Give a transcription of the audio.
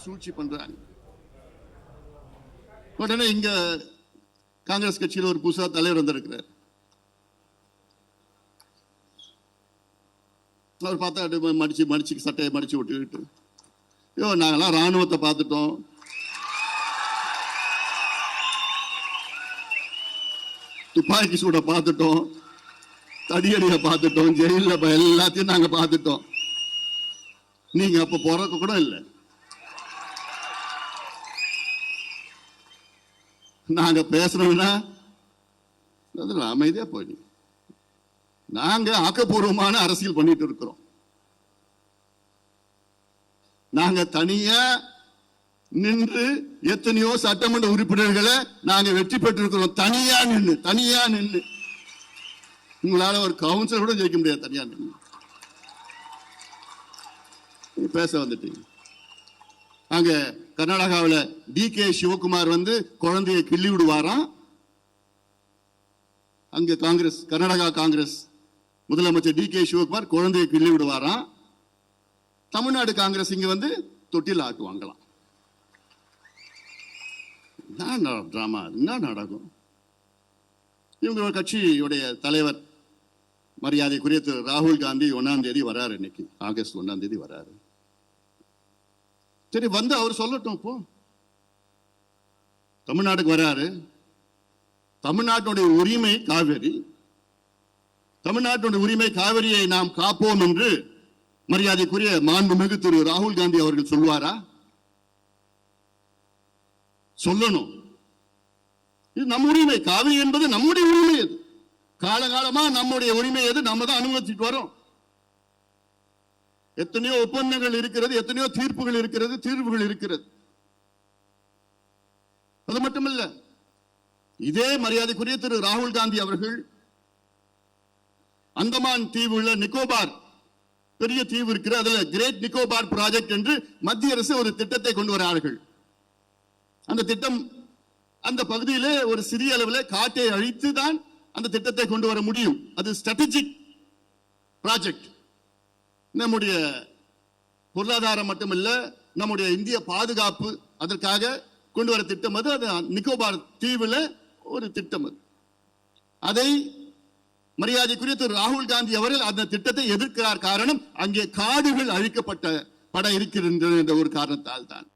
சூழ்ச்சி பண்றாங்க. உடனே இங்க காங்கிரஸ் கட்சியில் ஒரு புதுசா தலைவர் வந்திருக்கிறார். அவர் பார்த்தா மடிச்சு சட்டையை மடிச்சு விட்டுக்கிட்டு, ஐயோ நாங்கெல்லாம் ராணுவத்தை பார்த்துட்டோம், துப்பாக்கி சூட பார்த்துட்டோம், தடியடியை பார்த்துட்டோம், ஜெயில எல்லாத்தையும் நாங்க பார்த்துட்டோம், நீங்க அப்ப பிறக்க கூட இல்லை, நாங்க பேசுறோம்னா அமைதியா போயிடு, நாங்க ஆக்கப்பூர்வமான அரசியல் பண்ணிட்டு இருக்கிறோம், நாங்க தனியா நின்று எத்தனையோ சட்டமன்ற உறுப்பினர்களை நாங்க வெற்றி பெற்றிருக்கிறோம். தனியா நின்று உங்களால ஒரு கவுன்சிலர் கூட ஜெயிக்க முடியாது. தனியா நின்று பேச வந்துட்டீங்க. அங்க கர்நாடகாவில் DK சிவகுமார் குழந்தையை கிள்ளி விடுவாராம். அங்க காங்கிரஸ், கர்நாடகா காங்கிரஸ் முதலமைச்சர் DK சிவகுமார் குழந்தையை கிள்ளி விடுவாராம். தமிழ்நாடு காங்கிரஸ் இங்க தொட்டில் ஆட்டுவாங்களாம். என்ன டிராமா, என்ன நாடகம்? இவங்க கட்சியுடைய தலைவர் மரியாதைக்குரிய திரு ராகுல் காந்தி 1ஆம் தேதி வராரு. இன்னைக்கு ஆகஸ்ட் 1ஆம் தேதி வராரு. சரி, அவர் சொல்லட்டும். இப்போ தமிழ்நாட்டுக்கு வராரு. தமிழ்நாட்டுடைய உரிமை காவிரி, தமிழ்நாட்டுடைய உரிமை காவிரியை நாம் காப்போம் என்று மரியாதைக்குரிய மாண்புமிகு திரு ராகுல் காந்தி அவர்கள் சொல்வாரா? சொல்லணும். இது நம்ம உரிமை. காவிரி என்பது நம்முடைய உரிமை. அது காலகாலமா நம்முடைய உரிமை. எது நம்ம தான் அனுமதிச்சுட்டு வரோம். எத்தனையோ ஒப்பந்தங்கள் இருக்கிறது, எத்தனையோ தீர்ப்புகள் இருக்கிறது, தீர்வுகள் இருக்கிறது. அது மட்டுமல்ல, இதே மரியாதைக்குரிய திரு ராகுல் காந்தி அவர்கள் அந்தமான் தீவுள்ள நிக்கோபார் பெரிய தீவு இருக்கிற, அதுல கிரேட் நிக்கோபார் ப்ராஜெக்ட் என்று மத்திய அரசு ஒரு திட்டத்தை கொண்டு வரார்கள். அந்த திட்டம் அந்த பகுதியிலே ஒரு சிறிய அளவில் காட்டை அழித்து தான் அந்த திட்டத்தை கொண்டு வர முடியும். அது ஸ்ட்ராட்டஜிக் ப்ராஜெக்ட். நம்முடைய பொருளாதாரம் மட்டுமல்ல, நம்முடைய இந்திய பாதுகாப்பு அதற்காக கொண்டு வர திட்டம் அது. அது நிக்கோபார் தீவுல ஒரு திட்டம். அதை மரியாதைக்குரிய திரு ராகுல் காந்தி அவர்கள் அந்த திட்டத்தை எதிர்க்கிறார். காரணம், அங்கே காடுகள் அழிக்கப்பட்ட பட இருக்கின்ற என்ற ஒரு காரணத்தால் தான்.